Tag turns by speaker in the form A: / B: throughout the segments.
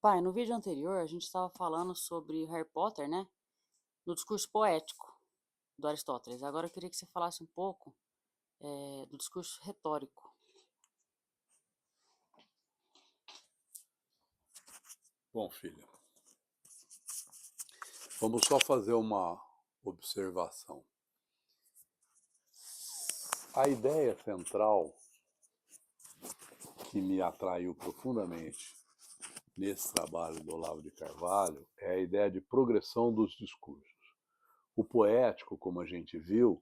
A: Pai, no vídeo anterior a gente estava falando sobre Harry Potter, né? No discurso poético do Aristóteles. Agora eu queria que você falasse um pouco do discurso retórico.
B: Bom, filho, vamos só fazer uma observação. A ideia central que me atraiu profundamente nesse trabalho do Olavo de Carvalho é a ideia de progressão dos discursos. O poético, como a gente viu,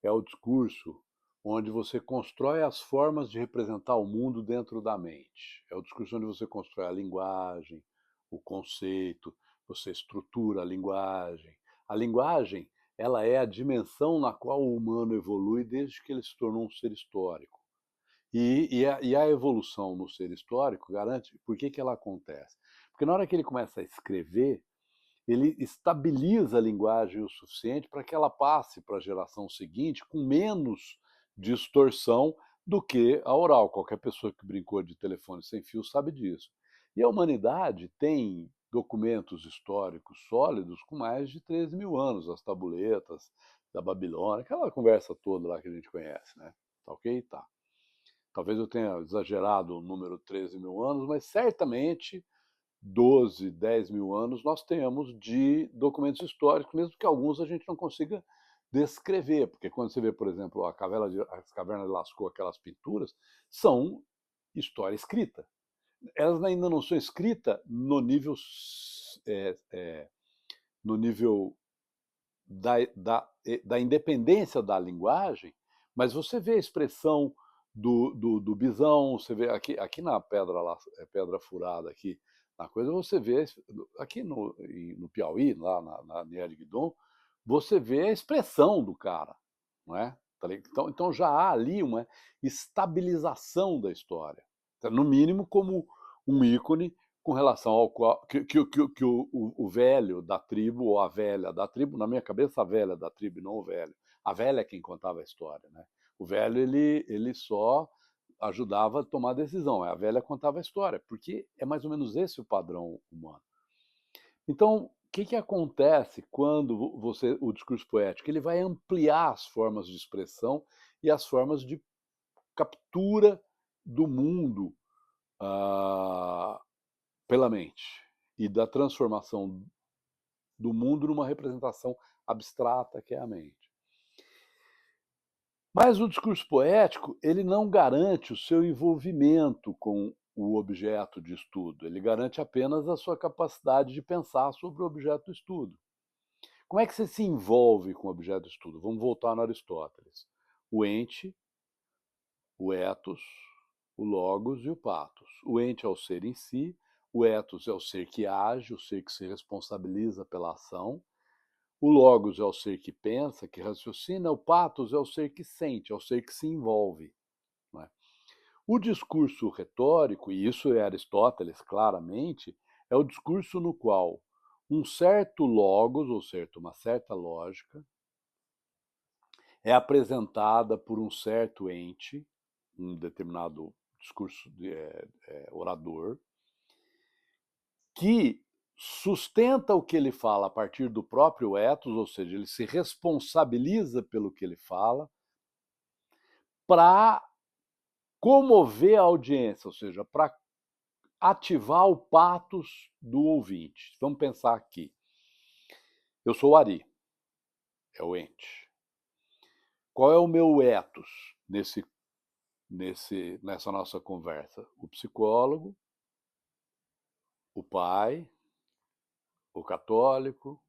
B: é o discurso onde você constrói as formas de representar o mundo dentro da mente. É o discurso onde você constrói a linguagem, o conceito, você estrutura a linguagem. A linguagem, ela é a dimensão na qual o humano evolui desde que ele se tornou um ser histórico. E a evolução no ser histórico garante. Por que ela acontece? Porque na hora que ele começa a escrever, ele estabiliza a linguagem o suficiente para que ela passe para a geração seguinte com menos distorção do que a oral. Qualquer pessoa que brincou de telefone sem fio sabe disso. E a humanidade tem documentos históricos sólidos com mais de 13 mil anos, as tabuletas da Babilônia, aquela conversa toda lá que a gente conhece, né? Tá ok? Tá. Talvez eu tenha exagerado o número 13 mil anos, mas certamente 12, 10 mil anos nós tenhamos de documentos históricos, mesmo que alguns a gente não consiga descrever, porque quando você vê, por exemplo, as cavernas de Lascaux, aquelas pinturas, são história escrita. Elas ainda não são escritas é, é, no nível da independência da linguagem, mas você vê a expressão do bisão, você vê aqui na pedra, lá, pedra furada, aqui na coisa, você vê, aqui no Piauí, lá na Nier de Guidon, você vê a expressão do cara, não é? Então já há ali uma estabilização da história, no mínimo como um ícone com relação ao qual que o velho da tribo ou a velha da tribo, na minha cabeça a velha da tribo e não o velho, a velha é quem contava a história, né? O velho ele só ajudava a tomar a decisão, a velha contava a história, porque é mais ou menos esse o padrão humano. Então, o que acontece quando o discurso poético ele vai ampliar as formas de expressão e as formas de captura do mundo ah, pela mente e da transformação do mundo numa representação abstrata que é a mente. Mas o discurso poético, ele não garante o seu envolvimento com o objeto de estudo, ele garante apenas a sua capacidade de pensar sobre o objeto de estudo. Como é que você se envolve com o objeto de estudo? Vamos voltar no Aristóteles. O ente, o ethos, o logos e o pathos. O ente é o ser em si, o ethos é o ser que age, o ser que se responsabiliza pela ação, o logos é o ser que pensa, que raciocina, o pathos é o ser que sente, é o ser que se envolve. Não é? O discurso retórico, e isso é Aristóteles claramente, é o discurso no qual um certo logos, ou seja, uma certa lógica, é apresentada por um certo ente, um determinado discurso orador, que sustenta o que ele fala a partir do próprio ethos, ou seja, ele se responsabiliza pelo que ele fala, para comover a audiência, ou seja, para ativar o patos do ouvinte. Vamos pensar aqui. Eu sou o Ari, é o ente. Qual é o meu ethos nessa nossa conversa? O psicólogo, o pai, o católico,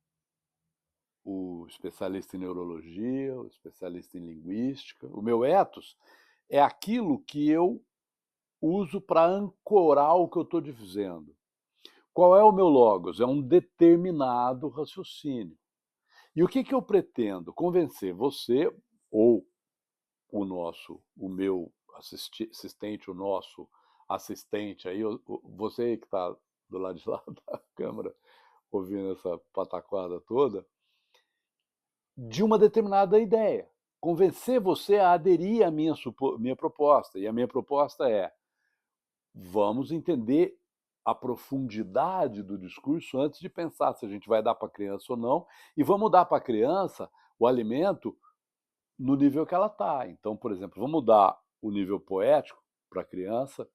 B: o especialista em neurologia, o especialista em linguística. O meu ethos é aquilo que eu uso para ancorar o que eu estou dizendo. Qual é o meu logos? É um determinado raciocínio. E o que eu pretendo? Convencer você ou o meu assistente, o nosso assistente aí, você que está do lado de lá da câmera ouvindo essa pataquada toda, de uma determinada ideia. Convencer você a aderir à minha proposta. E a minha proposta é: vamos entender a profundidade do discurso antes de pensar se a gente vai dar para a criança ou não, e vamos dar para a criança o alimento no nível que ela está. Então, por exemplo, vamos dar o nível poético para a criança,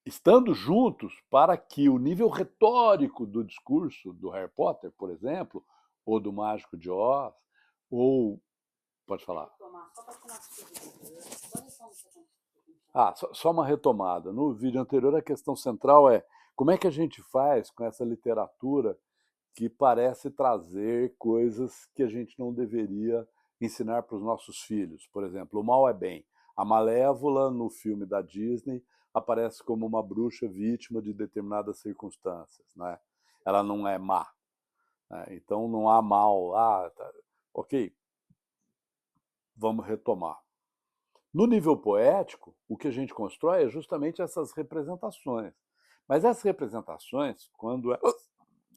B: estando juntos para que o nível retórico do discurso do Harry Potter, por exemplo, ou do Mágico de Oz, ou... Pode falar. Só uma retomada. No vídeo anterior, a questão central é como é que a gente faz com essa literatura que parece trazer coisas que a gente não deveria ensinar para os nossos filhos. Por exemplo, o mal é bem. A Malévola, no filme da Disney, aparece como uma bruxa vítima de determinadas circunstâncias, né? Ela não é má, né? Então não há mal. Tá. Ok, vamos retomar. No nível poético, o que a gente constrói é justamente essas representações. Mas essas representações, quando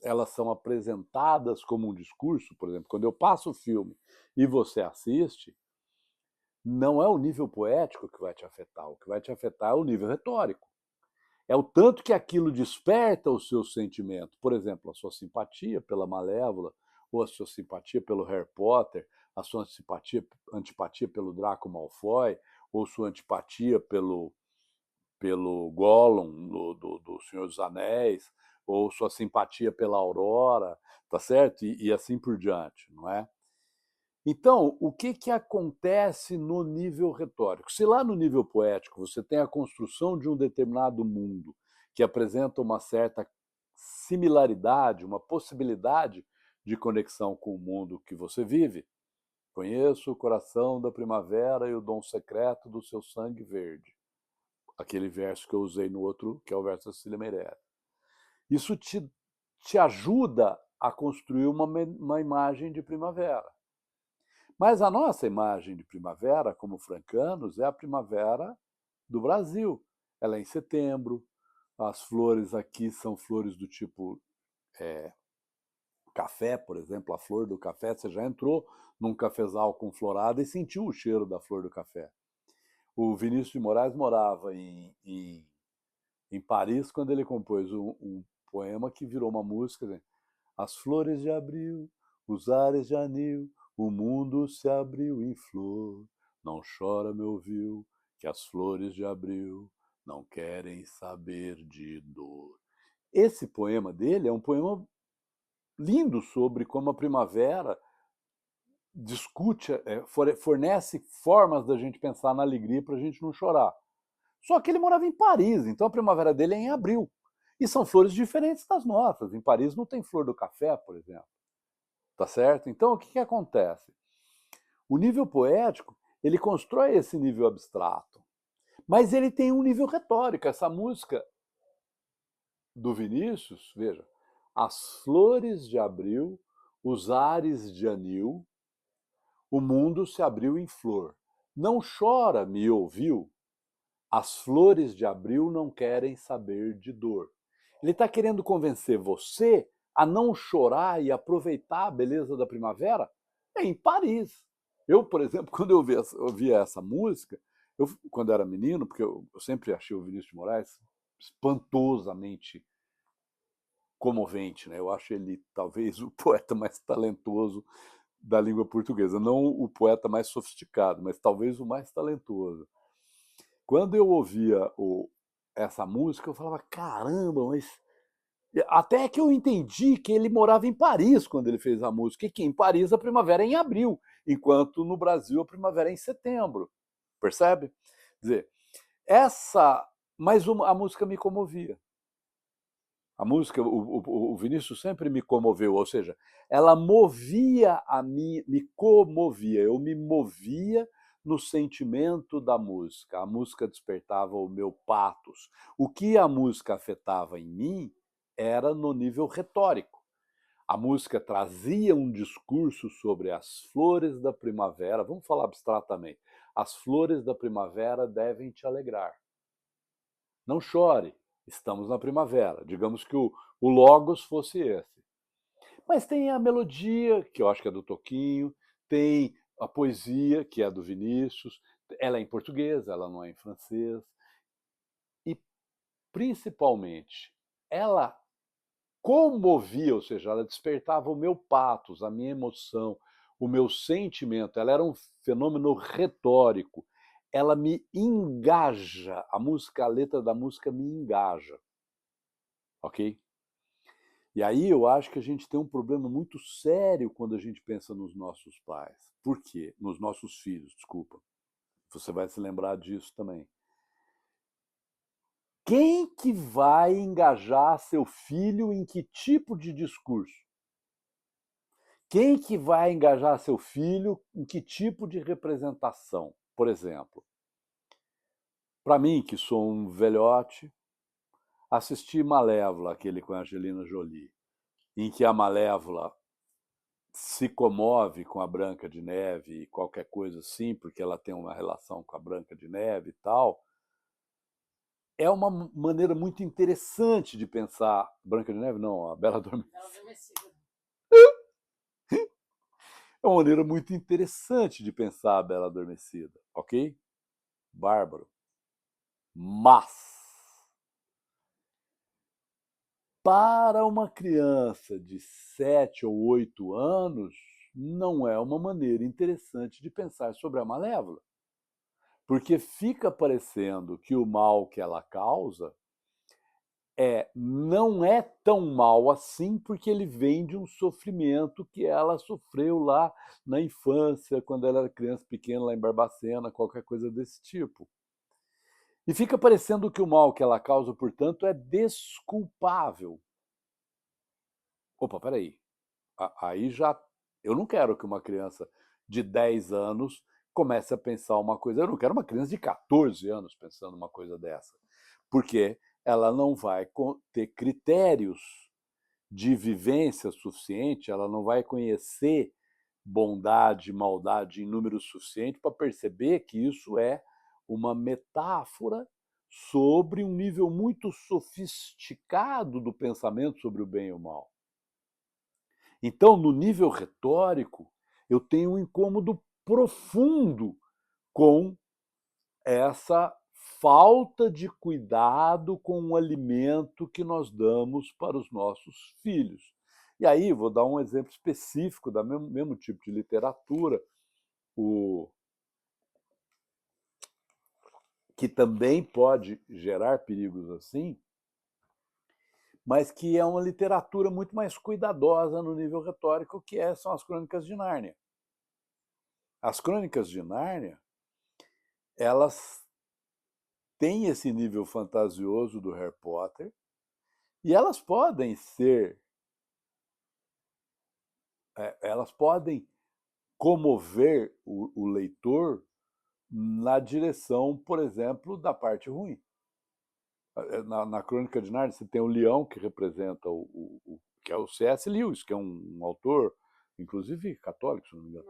B: elas são apresentadas como um discurso, por exemplo, quando eu passo o filme e você assiste, não é o nível poético que vai te afetar. O que vai te afetar é o nível retórico. É o tanto que aquilo desperta o seu sentimento. Por exemplo, a sua simpatia pela Malévola, ou a sua simpatia pelo Harry Potter, a sua antipatia pelo Draco Malfoy, ou sua antipatia pelo Gollum do Senhor dos Anéis, ou sua simpatia pela Aurora, tá certo? E assim por diante, não é? Então, o que acontece no nível retórico? Se lá no nível poético você tem a construção de um determinado mundo que apresenta uma certa similaridade, uma possibilidade de conexão com o mundo que você vive, conheço o coração da primavera e o dom secreto do seu sangue verde. Aquele verso que eu usei no outro, que é o verso da Cecília Meirelles. Isso te ajuda a construir uma imagem de primavera. Mas a nossa imagem de primavera, como francanos, é a primavera do Brasil. Ela é em setembro, as flores aqui são flores do tipo café, por exemplo, a flor do café. Você já entrou num cafezal com florada e sentiu o cheiro da flor do café. O Vinícius de Moraes morava em Paris quando ele compôs um poema que virou uma música, né? As flores de abril, os ares de anil, o mundo se abriu em flor. Não chora, meu viu, que as flores de abril não querem saber de dor. Esse poema dele é um poema lindo sobre como a primavera discute, fornece formas da gente pensar na alegria para a gente não chorar. Só que ele morava em Paris, então a primavera dele é em abril. E são flores diferentes das nossas. Em Paris não tem flor do café, por exemplo. Tá certo? Então, o que acontece? O nível poético, ele constrói esse nível abstrato. Mas ele tem um nível retórico. Essa música do Vinícius, veja, as flores de abril, os ares de anil, o mundo se abriu em flor. Não chora, me ouviu? As flores de abril não querem saber de dor. Ele está querendo convencer você a não chorar e aproveitar a beleza da primavera em Paris. Eu, por exemplo, quando eu ouvia essa música, quando eu era menino, porque eu sempre achei o Vinícius de Moraes espantosamente comovente, né? Eu acho ele talvez o poeta mais talentoso da língua portuguesa. Não o poeta mais sofisticado, mas talvez o mais talentoso. Quando eu ouvia essa música, eu falava, caramba, mas... Até que eu entendi que ele morava em Paris quando ele fez a música, e que em Paris a primavera é em abril, enquanto no Brasil a primavera é em setembro. Percebe? Quer dizer, a música me comovia. A música, o Vinícius sempre me comoveu, ou seja, ela movia a mim, me comovia, eu me movia no sentimento da música. A música despertava o meu patos. O que a música afetava em mim era no nível retórico. A música trazia um discurso sobre as flores da primavera, vamos falar abstratamente. As flores da primavera devem te alegrar. Não chore, estamos na primavera. Digamos que o logos fosse esse. Mas tem a melodia, que eu acho que é do Toquinho, tem a poesia, que é do Vinícius, ela é em português, ela não é em francês. E principalmente, ela comovia, ou seja, ela despertava o meu patos, a minha emoção, o meu sentimento. Ela era um fenômeno retórico. Ela me engaja, a música, a letra da música me engaja, ok? E aí eu acho que a gente tem um problema muito sério quando a gente pensa nos nossos pais. Por quê? Nos nossos filhos, desculpa. Você vai se lembrar disso também. Quem que vai engajar seu filho em que tipo de discurso? Quem que vai engajar seu filho em que tipo de representação? Por exemplo, para mim, que sou um velhote, assisti Malévola, aquele com a Angelina Jolie, em que a Malévola se comove com a Branca de Neve e qualquer coisa assim, porque ela tem uma relação com a Branca de Neve e tal, é uma maneira muito interessante de pensar. Branca de Neve não, a Bela Adormecida. É uma maneira muito interessante de pensar a Bela Adormecida, ok? Bárbaro. Mas, para uma criança de 7 ou 8 anos, não é uma maneira interessante de pensar sobre a Malévola. Porque fica parecendo que o mal que ela causa não é tão mal assim, porque ele vem de um sofrimento que ela sofreu lá na infância, quando ela era criança pequena, lá em Barbacena, qualquer coisa desse tipo. E fica parecendo que o mal que ela causa, portanto, é desculpável. Opa, peraí. Aí já. Eu não quero que uma criança de 10 anos comece a pensar uma coisa. Eu não quero uma criança de 14 anos pensando uma coisa dessa. Porque ela não vai ter critérios de vivência suficiente, ela não vai conhecer bondade e maldade em número suficiente para perceber que isso é uma metáfora sobre um nível muito sofisticado do pensamento sobre o bem e o mal. Então, no nível retórico, eu tenho um incômodo profundo com essa falta de cuidado com o alimento que nós damos para os nossos filhos. E aí, vou dar um exemplo específico do mesmo tipo de literatura, que também pode gerar perigos assim, mas que é uma literatura muito mais cuidadosa no nível retórico, são as Crônicas de Nárnia. As Crônicas de Nárnia, elas têm esse nível fantasioso do Harry Potter, e elas podem comover o leitor na direção, por exemplo, da parte ruim. Na Crônica de Nárnia, você tem o leão, que representa que é o C.S. Lewis, que é um autor, inclusive católico, se não me engano.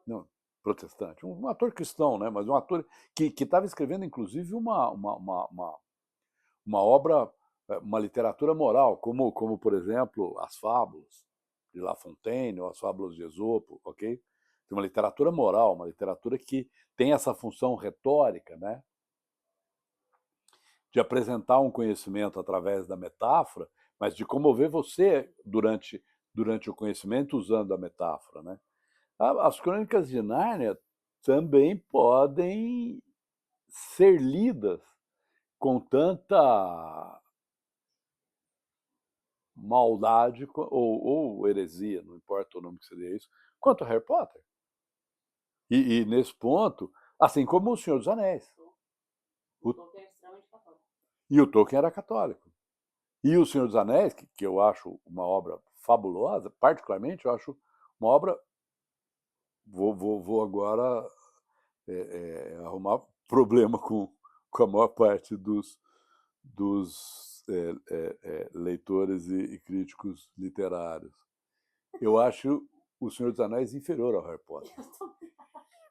B: Não, protestante. Um ator cristão, né? Mas um ator que estava escrevendo, inclusive, uma obra, uma literatura moral, como, por exemplo, as fábulas de La Fontaine ou as fábulas de Esopo, ok? Tem uma literatura moral, uma literatura que tem essa função retórica, né? De apresentar um conhecimento através da metáfora, mas de comover você durante o conhecimento usando a metáfora, né? As Crônicas de Nárnia também podem ser lidas com tanta maldade ou heresia, não importa o nome que você dê isso, quanto Harry Potter. E nesse ponto, assim como O Senhor dos Anéis. O Tolkien é extremamente católico. E o Tolkien era católico. E O Senhor dos Anéis, que eu acho uma obra fabulosa, particularmente, eu acho uma obra. Vou agora arrumar problema com a maior parte dos leitores e críticos literários. Eu acho O Senhor dos Anéis inferior ao Harry Potter.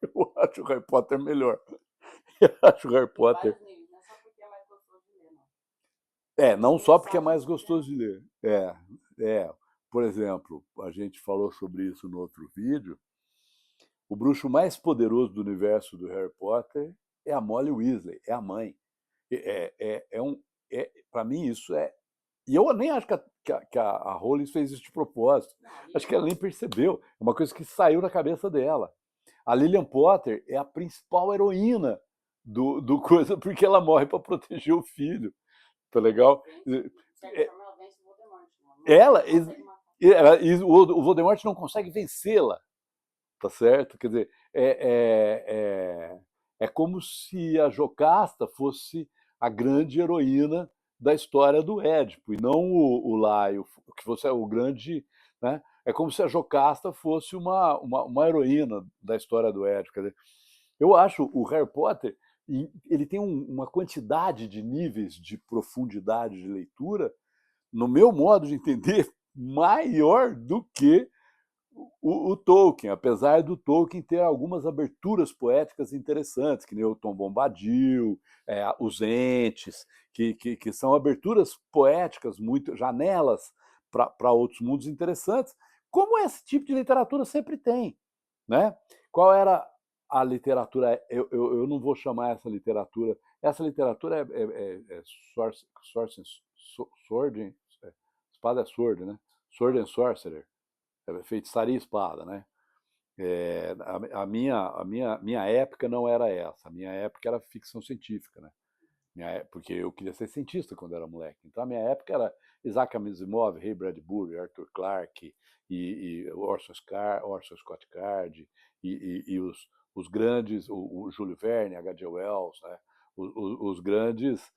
B: Eu acho o Harry Potter melhor. Eu acho o Harry Potter. Não só porque é mais gostoso de ler. Por exemplo, a gente falou sobre isso no outro vídeo. O bruxo mais poderoso do universo do Harry Potter é a Molly Weasley, é a mãe. para mim, isso é... E eu nem acho que a Rowling fez isso de propósito. Acho que ela nem percebeu. É uma coisa que saiu da cabeça dela. A Lilian Potter é a principal heroína do coisa, porque ela morre para proteger o filho. Tá legal? Ela, o Voldemort não consegue vencê-la, tá certo? Quer dizer, é como se a Jocasta fosse a grande heroína da história do Édipo, e não o Laio, que fosse o grande... Né? É como se a Jocasta fosse uma heroína da história do Édipo. Quer dizer, eu acho o Harry Potter, ele tem uma quantidade de níveis de profundidade de leitura, no meu modo de entender, maior do que o Tolkien, apesar do Tolkien ter algumas aberturas poéticas interessantes, que nem o Tom Bombadil, os Entes, que são aberturas poéticas, muito janelas para outros mundos interessantes, como esse tipo de literatura sempre tem. Né? Qual era a literatura? Eu não vou chamar essa literatura... Essa literatura é Sword, espada é sword, né? Sword and Sorcerer, feitiçaria e espada, né? A minha época não era essa. A minha época era ficção científica, né? Porque eu queria ser cientista quando era moleque. Então a minha época era Isaac Asimov, Ray Bradbury, Arthur Clarke e Orson Scott Card e os grandes, o Júlio Verne, H.G. Wells, né? Os grandes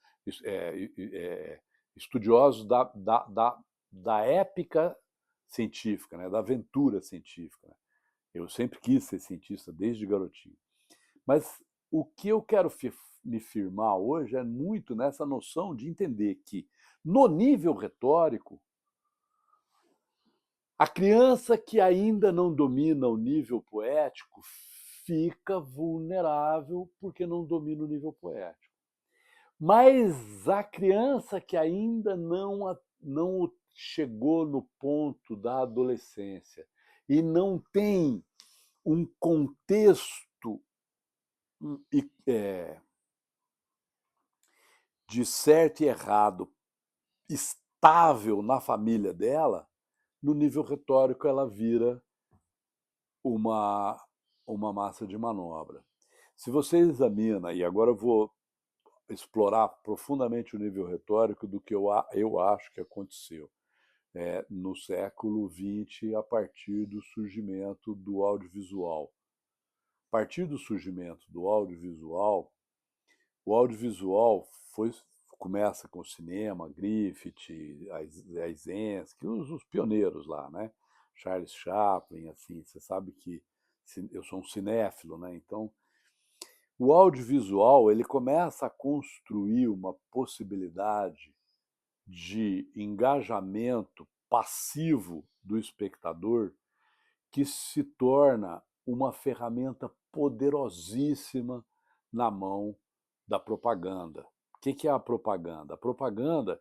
B: estudiosos da épica científica, né? Da aventura científica. Né? Eu sempre quis ser cientista desde garotinho. Mas o que eu quero me firmar hoje é muito nessa noção de entender que, no nível retórico, a criança que ainda não domina o nível poético fica vulnerável porque não domina o nível poético. Mas a criança que ainda não chegou no ponto da adolescência e não tem um contexto de certo e errado estável na família dela, no nível retórico ela vira uma massa de manobra. Se você examina, e agora eu vou explorar profundamente o nível retórico do que eu acho que aconteceu no século XX, a partir do surgimento do audiovisual. A partir do surgimento do audiovisual, o audiovisual começa com o cinema, Griffith, Eisenstein, os pioneiros lá, né? Charles Chaplin, assim, você sabe que eu sou um cinéfilo, né? Então, o audiovisual ele começa a construir uma possibilidade de engajamento passivo do espectador que se torna uma ferramenta poderosíssima na mão da propaganda. O que é a propaganda? A propaganda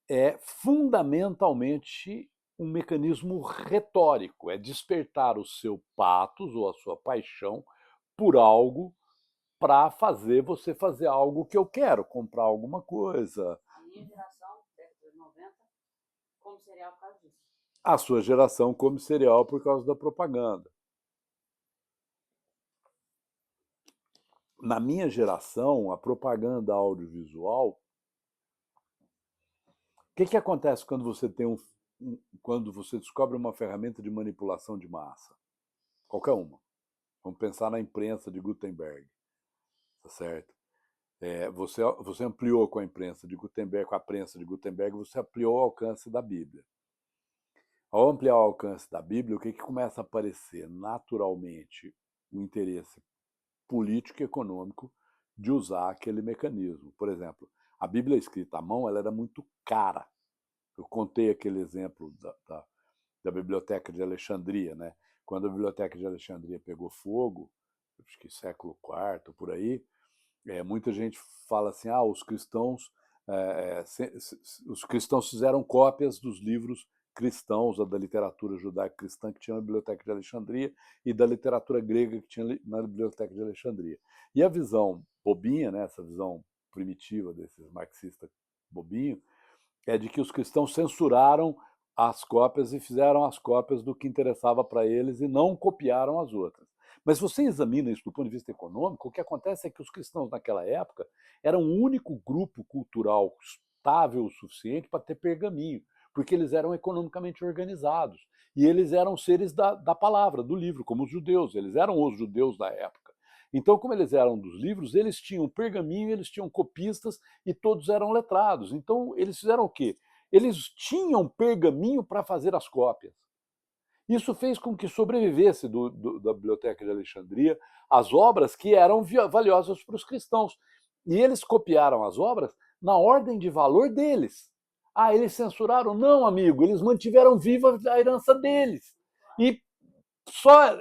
B: é fundamentalmente um mecanismo retórico, é despertar o seu patos ou a sua paixão por algo para fazer você fazer algo que eu quero, comprar alguma coisa.
A: A minha geração, década de 90, come cereal por causa disso.
B: A sua geração come cereal por causa da propaganda. Na minha geração, a propaganda audiovisual... O que acontece quando você quando você descobre uma ferramenta de manipulação de massa? Qualquer uma. Vamos pensar na imprensa de Gutenberg, tá certo? Você ampliou com a imprensa de Gutenberg, com a prensa de Gutenberg, você ampliou o alcance da Bíblia. Ao ampliar o alcance da Bíblia, o que começa a aparecer naturalmente? O interesse político e econômico de usar aquele mecanismo. Por exemplo, a Bíblia escrita à mão ela era muito cara. Eu contei aquele exemplo da Biblioteca de Alexandria, né? Quando a Biblioteca de Alexandria pegou fogo, acho que século IV, por aí, muita gente fala assim, os cristãos fizeram cópias dos livros cristãos, da literatura judaica cristã que tinha na Biblioteca de Alexandria e da literatura grega que tinha na Biblioteca de Alexandria. E a visão bobinha, né, essa visão primitiva desses marxistas bobinho, é de que os cristãos censuraram as cópias e fizeram as cópias do que interessava para eles e não copiaram as outras. Mas se você examina isso do ponto de vista econômico, o que acontece é que os cristãos naquela época eram o único grupo cultural estável o suficiente para ter pergaminho, porque eles eram economicamente organizados. E eles eram seres da palavra, do livro, como os judeus. Eles eram os judeus da época. Então, como eles eram dos livros, eles tinham pergaminho, eles tinham copistas e todos eram letrados. Então, eles fizeram o quê? Eles tinham pergaminho para fazer as cópias. Isso fez com que sobrevivesse da Biblioteca de Alexandria as obras que eram valiosas para os cristãos. E eles copiaram as obras na ordem de valor deles. Ah, eles censuraram? Não, amigo, eles mantiveram viva a herança deles. E só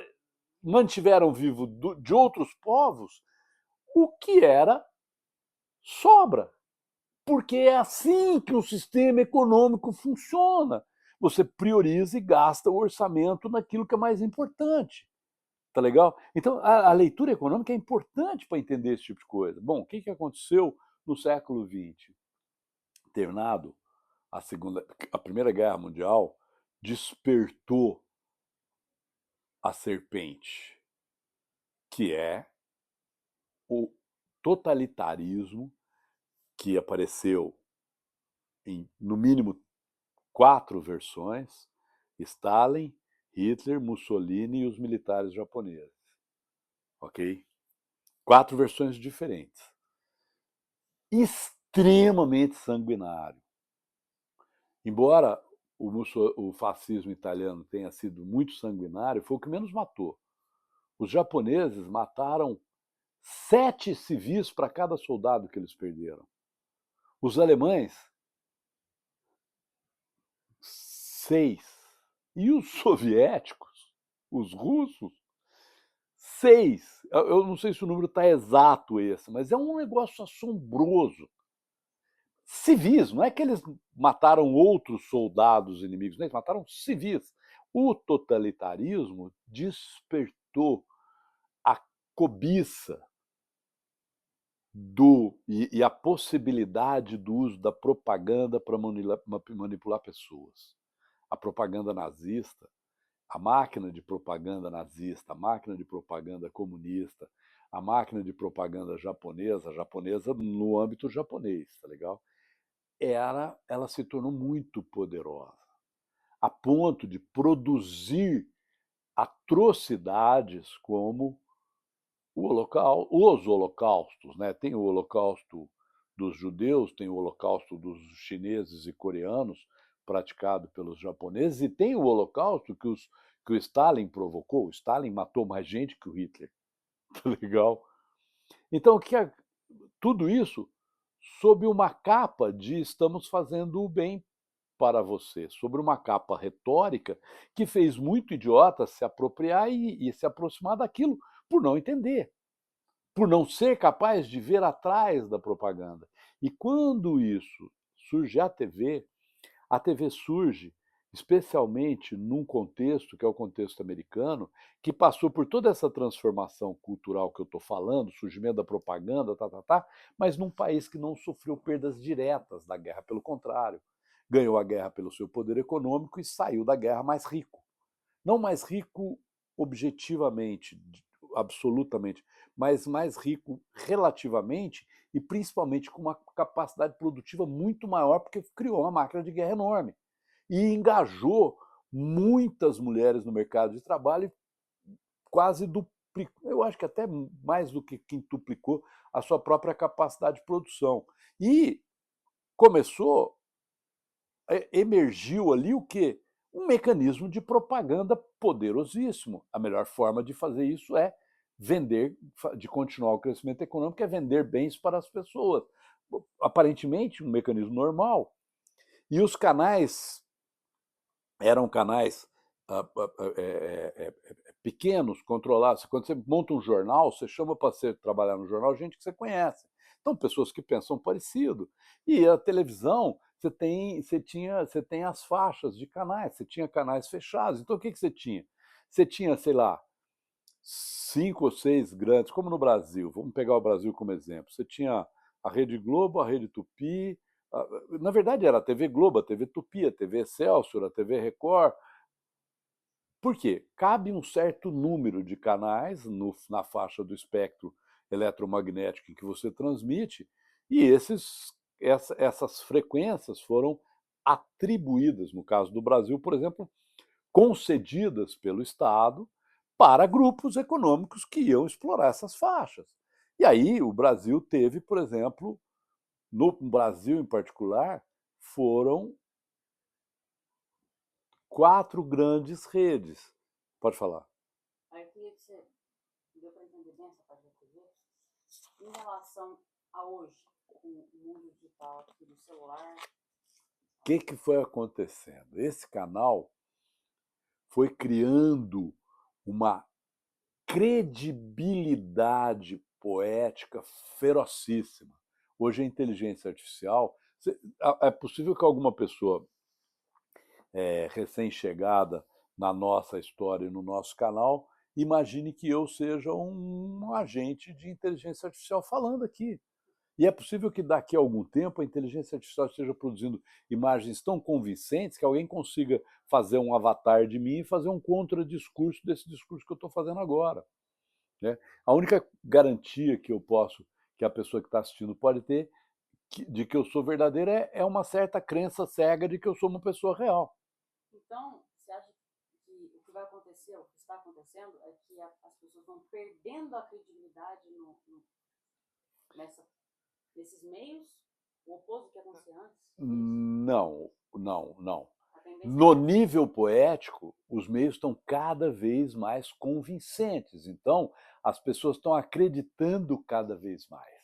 B: mantiveram vivo de outros povos o que era sobra. Porque é assim que o sistema econômico funciona. Você prioriza e gasta o orçamento naquilo que é mais importante. Tá legal? Então, a leitura econômica é importante para entender esse tipo de coisa. Bom, o que aconteceu no século XX? Terminado a Primeira Guerra Mundial, despertou a serpente, que é o totalitarismo que apareceu em, no mínimo, 4 versões: Stalin, Hitler, Mussolini e os militares japoneses. Ok? 4 versões diferentes. Extremamente sanguinário. Embora o fascismo italiano tenha sido muito sanguinário, foi o que menos matou. Os japoneses mataram 7 civis para cada soldado que eles perderam. Os alemães, 6. E os soviéticos, os russos, 6. Eu não sei se o número está exato esse, mas é um negócio assombroso. Civis, não é que eles mataram outros soldados inimigos, eles mataram civis. O totalitarismo despertou a cobiça e a possibilidade do uso da propaganda para manipular pessoas. A propaganda nazista, a máquina de propaganda nazista, a máquina de propaganda comunista, a máquina de propaganda japonesa no âmbito japonês, tá legal? Ela se tornou muito poderosa, a ponto de produzir atrocidades como os holocaustos, né? Tem o holocausto dos judeus, tem o holocausto dos chineses e coreanos, praticado pelos japoneses, e tem o holocausto que o Stalin provocou. O Stalin matou mais gente que o Hitler, tá legal? Então, tudo isso sob uma capa de estamos fazendo o bem para você, sobre uma capa retórica que fez muito idiota se apropriar e se aproximar daquilo por não entender, por não ser capaz de ver atrás da propaganda. E quando isso surge a TV surge especialmente num contexto, que é o contexto americano, que passou por toda essa transformação cultural que eu estou falando, surgimento da propaganda, mas num país que não sofreu perdas diretas da guerra, pelo contrário, ganhou a guerra pelo seu poder econômico e saiu da guerra mais rico. Não mais rico objetivamente, absolutamente, mas mais rico relativamente e principalmente com uma capacidade produtiva muito maior, porque criou uma máquina de guerra enorme e engajou muitas mulheres no mercado de trabalho, quase duplicou, eu acho que até mais do que quintuplicou a sua própria capacidade de produção. E começou, emergiu ali o quê? Um mecanismo de propaganda poderosíssimo. A melhor forma de fazer isso é vender, de continuar o crescimento econômico, é vender bens para as pessoas. Aparentemente, um mecanismo normal. E os canais eram canais pequenos, controlados. Quando você monta um jornal, você chama para trabalhar no jornal gente que você conhece. Então, pessoas que pensam parecido. E a televisão, você tem as faixas de canais, você tinha canais fechados. Então, o que você tinha? Você tinha, sei lá, 5 ou 6 grandes, como no Brasil, vamos pegar o Brasil como exemplo. Você tinha a Rede Globo, a Rede Tupi, Na verdade, era a TV Globo, a TV Tupi, a TV Excelsior, a TV Record. Por quê? Cabe um certo número de canais na faixa do espectro eletromagnético que você transmite, e essas frequências foram atribuídas, no caso do Brasil, por exemplo, concedidas pelo Estado para grupos econômicos que iam explorar essas faixas. E aí o Brasil teve, por exemplo, no Brasil em particular, foram 4 grandes redes. Pode falar.
A: Aí eu queria que você deu para entender bem essa parte da TV. Em relação a hoje, com o mundo digital aqui do celular.
B: O que foi acontecendo? Esse canal foi criando uma credibilidade poética ferocíssima. Hoje a inteligência artificial, é possível que alguma pessoa recém-chegada na nossa história e no nosso canal imagine que eu seja um agente de inteligência artificial falando aqui. E é possível que daqui a algum tempo a inteligência artificial esteja produzindo imagens tão convincentes que alguém consiga fazer um avatar de mim e fazer um contradiscurso desse discurso que eu estou fazendo agora. Né? A única garantia que eu posso, que a pessoa que está assistindo pode ter, de que eu sou verdadeiro, é uma certa crença cega de que eu sou uma pessoa real.
A: Então, você acha que o que vai acontecer, o que está acontecendo, é que as pessoas vão perdendo a credibilidade nesses meios, o oposto do que acontecia antes?
B: Não.
A: A tendência
B: No
A: é
B: nível poético, os meios estão cada vez mais convincentes. Então, as pessoas estão acreditando cada vez mais.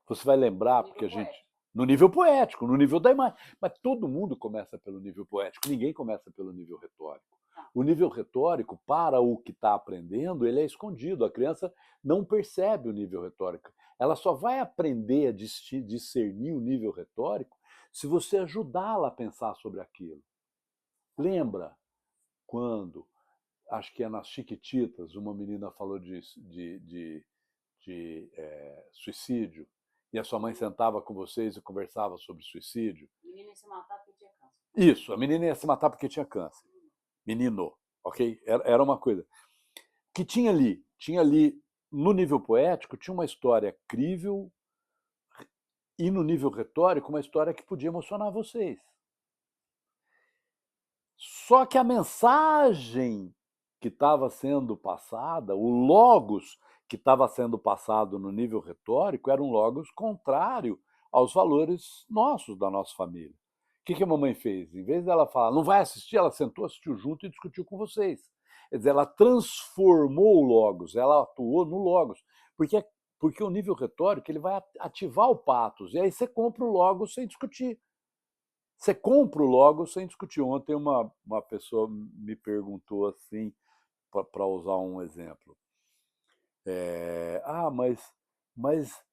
B: Você vai lembrar,
A: no
B: porque
A: nível
B: a gente.
A: poético.
B: No nível poético, no nível da imagem. Mas todo mundo começa pelo nível poético, ninguém começa pelo nível retórico. O nível retórico, para o que está aprendendo, ele é escondido. A criança não percebe o nível retórico. Ela só vai aprender a discernir o nível retórico se você ajudá-la a pensar sobre aquilo. Lembra quando, acho que é nas Chiquititas, uma menina falou de suicídio, e a sua mãe sentava com vocês e conversava sobre suicídio?
A: A menina ia se matar porque tinha câncer.
B: Isso, a menina ia se matar porque tinha câncer. Menino, ok? Era uma coisa. Que tinha ali, no nível poético, tinha uma história crível, e no nível retórico, uma história que podia emocionar vocês. Só que a mensagem que estava sendo passada, o logos que estava sendo passado no nível retórico, era um logos contrário aos valores nossos, da nossa família. O que a mamãe fez? Em vez dela falar, não vai assistir, ela sentou, assistiu junto e discutiu com vocês. Quer dizer, ela transformou o logos, ela atuou no logos. Porque o nível retórico ele vai ativar o patos, e aí você compra o logos sem discutir. Você compra o Logos sem discutir. Ontem uma pessoa me perguntou assim, para usar um exemplo. Mas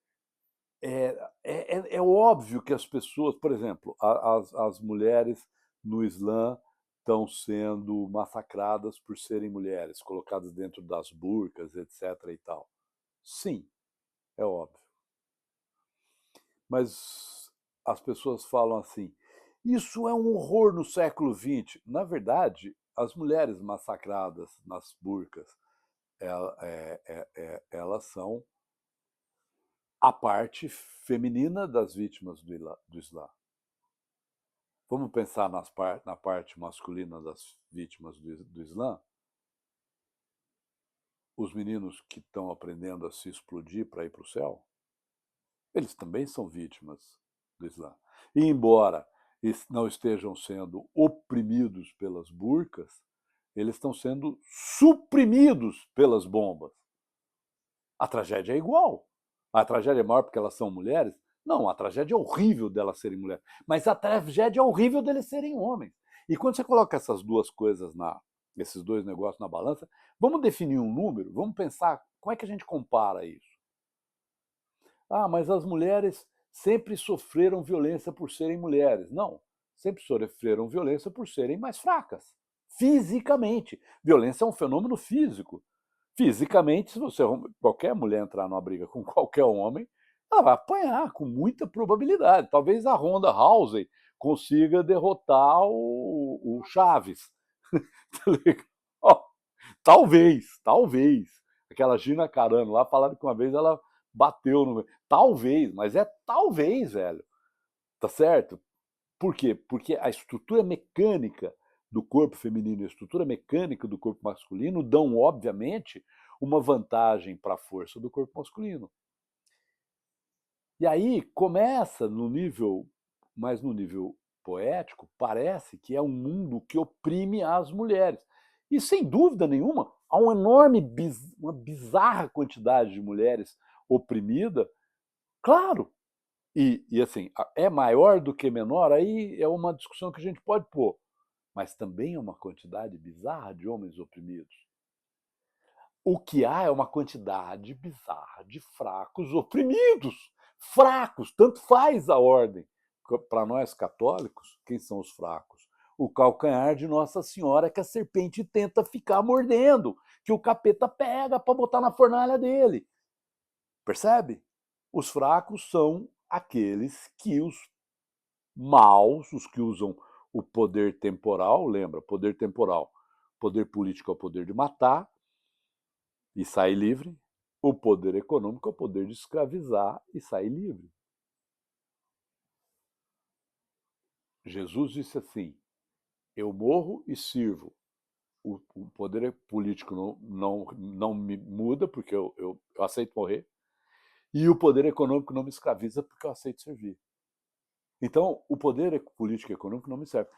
B: é óbvio que as pessoas, por exemplo, as mulheres no Islã estão sendo massacradas por serem mulheres, colocadas dentro das burcas, etc. e tal. Sim, é óbvio. Mas as pessoas falam assim, isso é um horror no século XX. Na verdade, as mulheres massacradas nas burcas, elas são a parte feminina das vítimas do Islã. Vamos pensar na parte masculina das vítimas do Islã? Os meninos que estão aprendendo a se explodir para ir para o céu, eles também são vítimas do Islã. E embora não estejam sendo oprimidos pelas burcas, eles estão sendo suprimidos pelas bombas. A tragédia é igual. A tragédia é maior porque elas são mulheres? Não, a tragédia é horrível delas serem mulheres. Mas a tragédia é horrível deles serem homens. E quando você coloca essas duas coisas, esses dois negócios na balança, vamos definir um número, vamos pensar como é que a gente compara isso. Mas as mulheres sempre sofreram violência por serem mulheres. Não, sempre sofreram violência por serem mais fracas, fisicamente. Violência é um fenômeno físico. Fisicamente, se qualquer mulher entrar numa briga com qualquer homem, ela vai apanhar com muita probabilidade. Talvez a Ronda Rousey consiga derrotar o Chaves. Tá legal? Talvez. Aquela Gina Carano lá, falaram que uma vez ela bateu no. Talvez, mas é talvez, velho. Tá certo? Por quê? Porque a estrutura mecânica do corpo feminino e a estrutura mecânica do corpo masculino dão, obviamente, uma vantagem para a força do corpo masculino. E aí começa no nível, mas no nível poético, parece que é um mundo que oprime as mulheres. E sem dúvida nenhuma, há uma bizarra quantidade de mulheres oprimida, claro. E assim, é maior do que menor, aí é uma discussão que a gente pode pôr. Mas também é uma quantidade bizarra de homens oprimidos. O que há é uma quantidade bizarra de fracos oprimidos. Fracos, tanto faz a ordem. Para nós católicos, quem são os fracos? O calcanhar de Nossa Senhora que a serpente tenta ficar mordendo, que o capeta pega para botar na fornalha dele. Percebe? Os fracos são aqueles que os maus, os que usam o poder temporal, lembra, poder temporal, poder político é o poder de matar, e sair livre, o poder econômico é o poder de escravizar e sair livre. Jesus disse assim: eu morro e sirvo. O poder político não me muda, porque eu aceito morrer, e o poder econômico não me escraviza, porque eu aceito servir. Então, o poder político e econômico não me serve.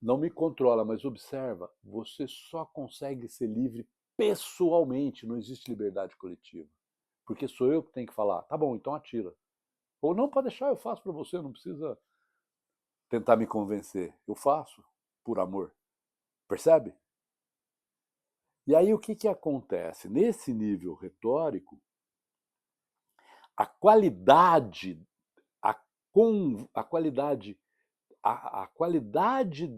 B: Não me controla, mas observa, você só consegue ser livre pessoalmente, não existe liberdade coletiva. Porque sou eu que tenho que falar, tá bom, então atira. Ou não, pode deixar, eu faço para você, não precisa tentar me convencer. Eu faço por amor. Percebe? E aí o que, que acontece? Nesse nível retórico, a qualidade, a qualidade, a qualidade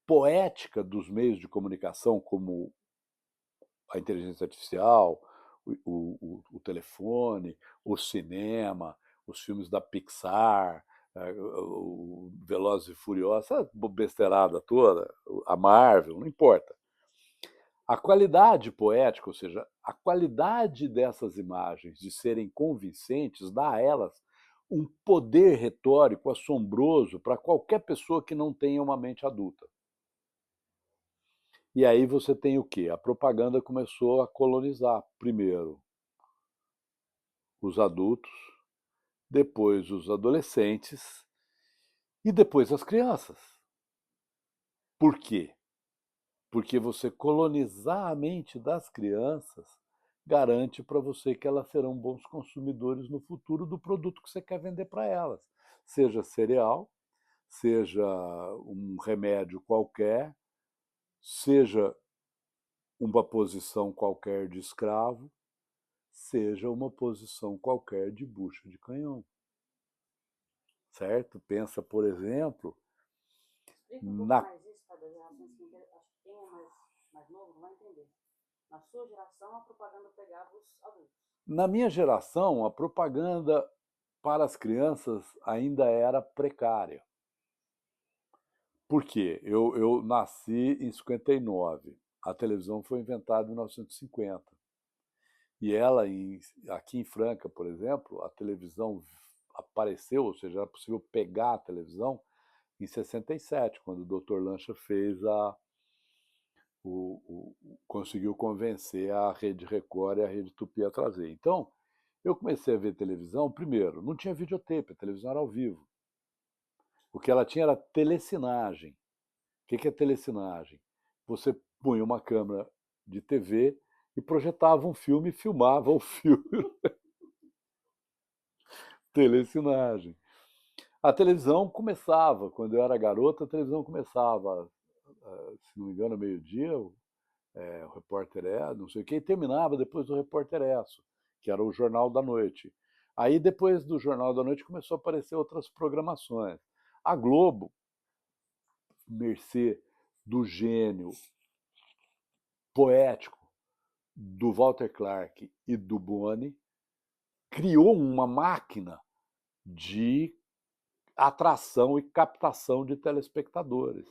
B: poética dos meios de comunicação, como a inteligência artificial, o telefone, o cinema, os filmes da Pixar, o Velozes e Furiosos, essa besteirada toda, a Marvel, não importa. A qualidade poética, ou seja, a qualidade dessas imagens de serem convincentes, dá a elas um poder retórico assombroso para qualquer pessoa que não tenha uma mente adulta. E aí você tem o quê? A propaganda começou a colonizar, primeiro, os adultos, depois os adolescentes e depois as crianças. Por quê? Porque você colonizar a mente das crianças garante para você que elas serão bons consumidores no futuro do produto que você quer vender para elas. Seja cereal, seja um remédio qualquer, seja uma posição qualquer de escravo, seja uma posição qualquer de bucha de canhão. Certo? Pensa, por exemplo,
A: Explica um pouco
B: na,
A: mais isso para das gerações que acho que quem é mais novo não vai entender. Na sua geração, a propaganda pegava os adultos.
B: na minha geração, a propaganda para as crianças ainda era precária. Por quê? Eu nasci em 59. A televisão foi inventada em 1950. E ela, aqui em Franca, por exemplo, a televisão apareceu, ou seja, era possível pegar a televisão em 67, quando o Dr. Lancha fez conseguiu convencer a Rede Record e a Rede Tupi a trazer. Então, eu comecei a ver televisão, primeiro, não tinha videotape, a televisão era ao vivo. O que ela tinha era telecinagem. O que é telecinagem? Você punha uma câmera de TV e projetava um filme e filmava o filme. Telecinagem. A televisão começava, quando eu era garota, a televisão começava, se não me engano, meio-dia, o Repórter É, não sei o que, e terminava depois do Repórter Esso, que era o Jornal da Noite. Aí, depois do Jornal da Noite, começou a aparecer outras programações. A Globo, mercê do gênio poético do Walter Clark e do Boni, criou uma máquina de atração e captação de telespectadores.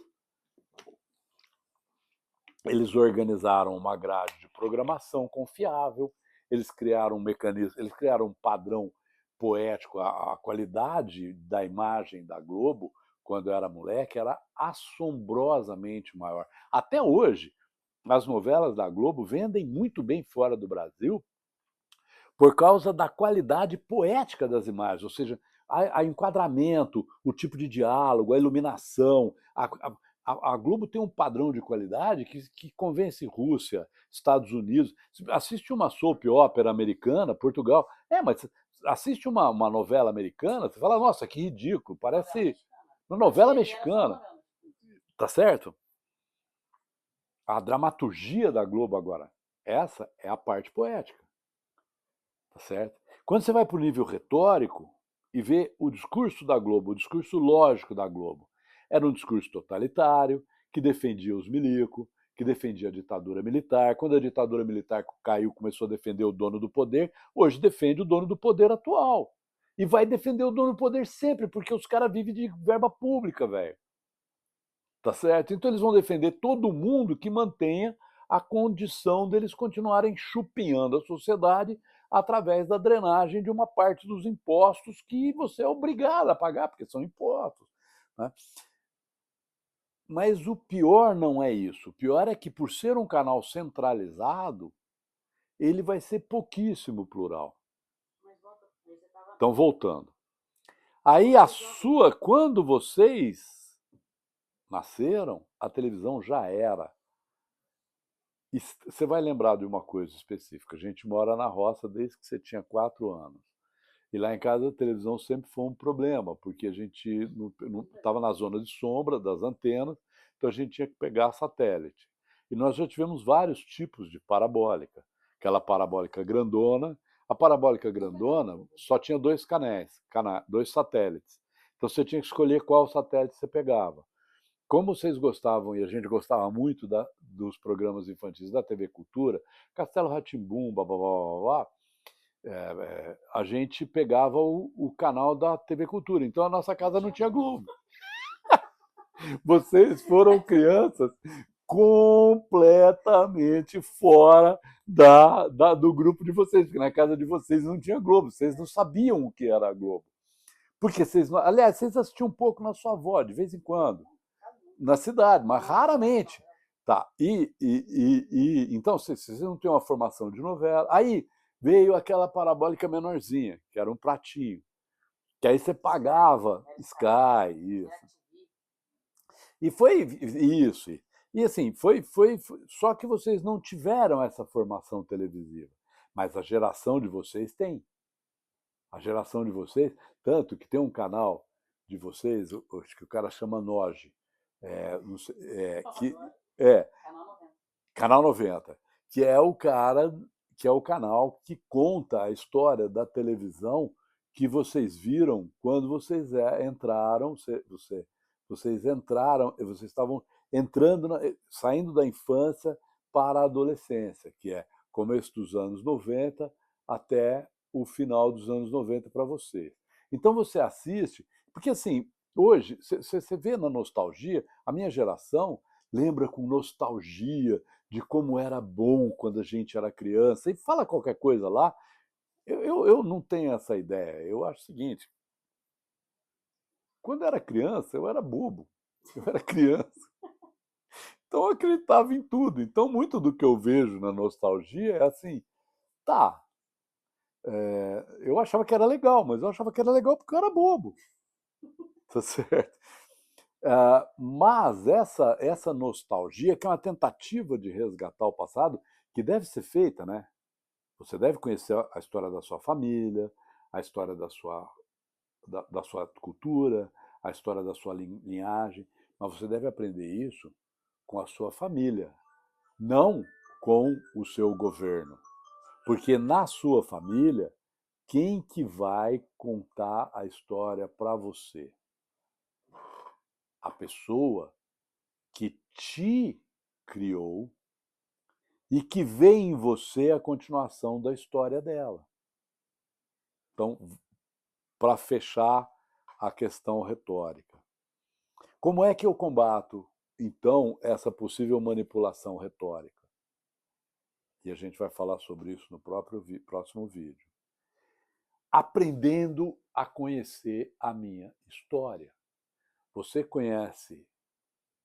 B: Eles organizaram uma grade de programação confiável, eles criaram um mecanismo, eles criaram um padrão poético, a qualidade da imagem da Globo, quando eu era moleque, era assombrosamente maior. Até hoje, as novelas da Globo vendem muito bem fora do Brasil por causa da qualidade poética das imagens, ou seja, a enquadramento, o tipo de diálogo, a iluminação. A Globo tem um padrão de qualidade que convence Rússia, Estados Unidos. Assiste uma soap ópera americana, Portugal. Mas assiste uma novela americana, você fala, nossa, que ridículo, parece uma novela mexicana. Tá certo? A dramaturgia da Globo agora, essa é a parte poética. Tá certo? Quando você vai para o nível retórico e vê o discurso da Globo, o discurso lógico da Globo, era um discurso totalitário, que defendia os milicos, que defendia a ditadura militar. Quando a ditadura militar caiu, começou a defender o dono do poder. Hoje defende o dono do poder atual. E vai defender o dono do poder sempre, porque os caras vivem de verba pública, velho. Tá certo? Então eles vão defender todo mundo que mantenha a condição deles continuarem chupinhando a sociedade através da drenagem de uma parte dos impostos que você é obrigado a pagar, porque são impostos. Né? Mas o pior não é isso. O pior é que, por ser um canal centralizado, ele vai ser pouquíssimo plural. Então, voltando. Aí quando vocês nasceram, a televisão já era. E você vai lembrar de uma coisa específica. A gente mora na roça desde que você tinha 4 anos. E lá em casa a televisão sempre foi um problema, porque a gente não estava na zona de sombra das antenas, então a gente tinha que pegar satélite. E nós já tivemos vários tipos de parabólica. Aquela parabólica grandona. A parabólica grandona só tinha 2 canais, 2 satélites. Então você tinha que escolher qual satélite você pegava. Como vocês gostavam, e a gente gostava muito dos programas infantis da TV Cultura, Castelo Rá-Tim-Bum, a gente pegava o canal da TV Cultura. Então a nossa casa não tinha Globo. Vocês foram crianças completamente fora do grupo de vocês, porque na casa de vocês não tinha Globo, vocês não sabiam o que era a Globo. Porque vocês não. Aliás, vocês assistiam um pouco na sua avó, de vez em quando. Na cidade, mas raramente. Tá. Então, vocês não têm uma formação de novela. Aí veio aquela parabólica menorzinha, que era um pratinho. Que aí você pagava Sky, isso. E foi isso. E assim, foi. Só que vocês não tiveram essa formação televisiva. Mas a geração de vocês tem. A geração de vocês, tanto que tem um canal de vocês, acho que o cara chama Noge, é Canal 90, que é o cara, que é o canal que conta a história da televisão que vocês viram quando vocês entraram, vocês entraram, vocês estavam entrando, saindo da infância para a adolescência, que é começo dos anos 90 até o final dos anos 90 para você. Então você assiste, porque assim, hoje, você vê na nostalgia, a minha geração lembra com nostalgia de como era bom quando a gente era criança, e fala qualquer coisa lá. Eu não tenho essa ideia. Eu acho o seguinte: quando eu era criança, eu era bobo. Eu era criança. Então eu acreditava em tudo. Então, muito do que eu vejo na nostalgia é assim, tá. Eu achava que era legal, mas eu achava que era legal porque eu era bobo. Tá certo? Mas essa nostalgia, que é uma tentativa de resgatar o passado, que deve ser feita, né? Você deve conhecer a história da sua família, a história da sua cultura, a história da sua linhagem, mas você deve aprender isso com a sua família, não com o seu governo. Porque na sua família, quem que vai contar a história para você? A pessoa que te criou e que vê em você a continuação da história dela. Então, para fechar a questão retórica. Como é que eu combato, então, essa possível manipulação retórica? E a gente vai falar sobre isso no próximo vídeo. Aprendendo a conhecer a minha história. Você conhece,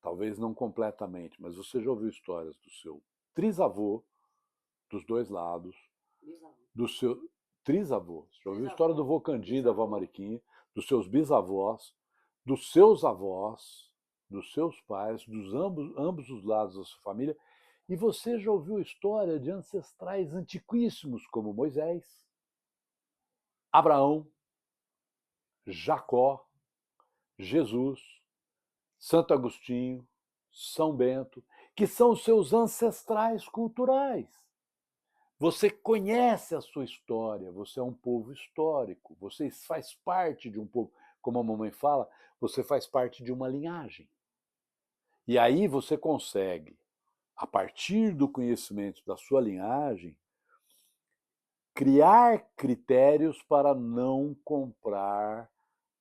B: talvez não completamente, mas você já ouviu histórias do seu trisavô, dos dois lados, do seu trisavô. Já ouviu a história do vô Candido, da avó Mariquinha, dos seus bisavós, dos seus avós, dos seus pais, dos ambos os lados da sua família. E você já ouviu a história de ancestrais antiquíssimos como Moisés, Abraão, Jacó, Jesus, Santo Agostinho, São Bento, que são os seus ancestrais culturais. Você conhece a sua história, você é um povo histórico, você faz parte de um povo. Como a mamãe fala, você faz parte de uma linhagem. E aí você consegue, a partir do conhecimento da sua linhagem, criar critérios para não comprar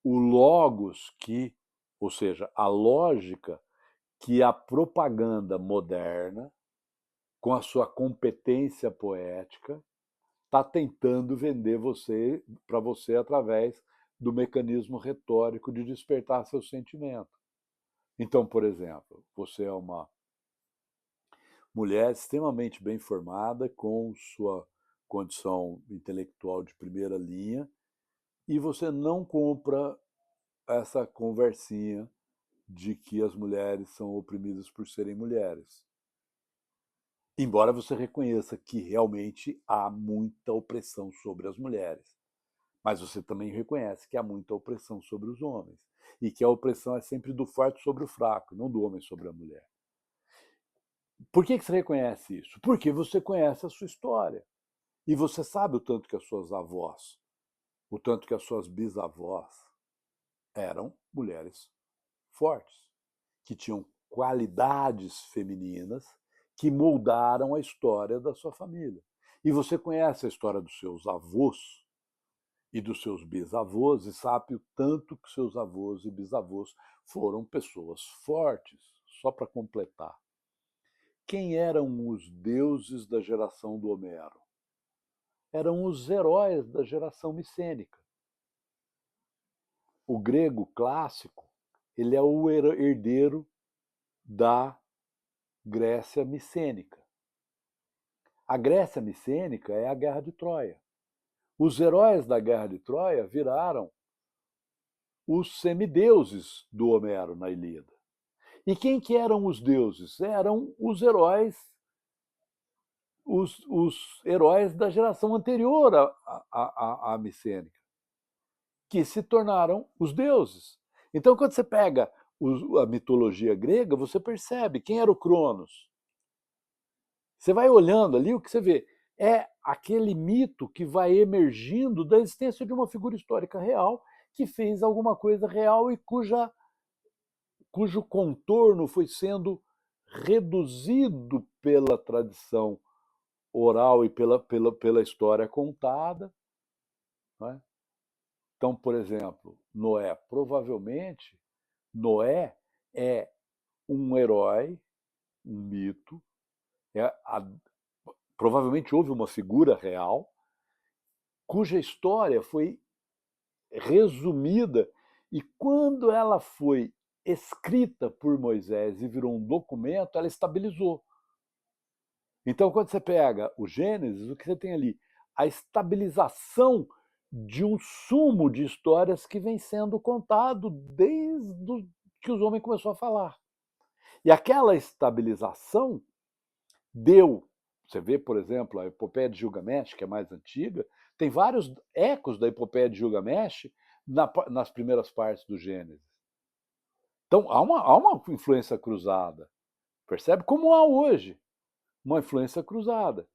B: o logos que, ou seja, a lógica que a propaganda moderna, com a sua competência poética, está tentando vender para você através do mecanismo retórico de despertar seu sentimento. Então, por exemplo, você é uma mulher extremamente bem formada, com sua condição intelectual de primeira linha, e você não compra essa conversinha de que as mulheres são oprimidas por serem mulheres. Embora você reconheça que realmente há muita opressão sobre as mulheres. Mas você também reconhece que há muita opressão sobre os homens. E que a opressão é sempre do forte sobre o fraco, não do homem sobre a mulher. Por que você reconhece isso? Porque você conhece a sua história. E você sabe o tanto que as suas avós, o tanto que as suas bisavós eram mulheres fortes, que tinham qualidades femininas que moldaram a história da sua família. E você conhece a história dos seus avós e dos seus bisavós e sabe o tanto que seus avós e bisavós foram pessoas fortes. Só para completar. Quem eram os deuses da geração do Homero? Eram os heróis da geração micênica. O grego clássico, ele é o herdeiro da Grécia micênica. A Grécia micênica é a Guerra de Troia. Os heróis da Guerra de Troia viraram os semideuses do Homero na Ilíada. E quem que eram os deuses? Eram os heróis, os heróis da geração anterior à micênica, que se tornaram os deuses. Então, quando você pega a mitologia grega, você percebe quem era o Cronos. Você vai olhando ali, o que você vê é aquele mito que vai emergindo da existência de uma figura histórica real que fez alguma coisa real e cujo contorno foi sendo reduzido pela tradição oral e pela história contada. Não é? Então, por exemplo, Noé. Provavelmente, Noé é um herói, um mito. Provavelmente houve uma figura real cuja história foi resumida e quando ela foi escrita por Moisés e virou um documento, ela estabilizou. Então, quando você pega o Gênesis, o que você tem ali? A estabilização de um sumo de histórias que vem sendo contado desde que os homens começaram a falar. E aquela estabilização deu. Você vê, por exemplo, a Epopeia de Gilgamesh, que é mais antiga, tem vários ecos da Epopeia de Gilgamesh nas primeiras partes do Gênesis. Então, há uma influência cruzada. Percebe? Como há hoje uma influência cruzada.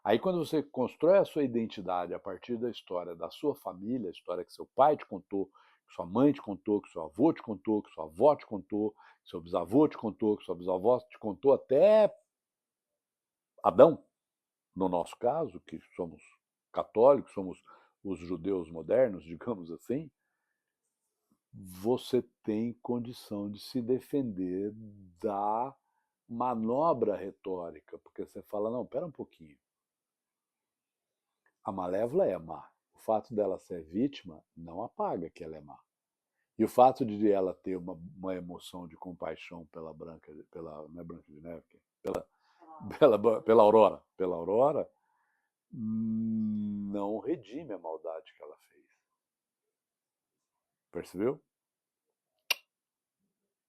B: Aí, quando você constrói a sua identidade a partir da história da sua família, a história que seu pai te contou, que sua mãe te contou, que seu avô te contou, que sua avó te contou, que seu bisavô te contou, que sua bisavó te contou, até Adão, no nosso caso, que somos católicos, somos os judeus modernos, digamos assim, você tem condição de se defender da manobra retórica, porque você fala, não, pera um pouquinho, a Malévola é má, o fato dela ser vítima não apaga que ela é má. E o fato de ela ter uma emoção de compaixão pela Branca, não é Branca de Neve, pela Aurora, não redime a maldade que ela fez. Percebeu?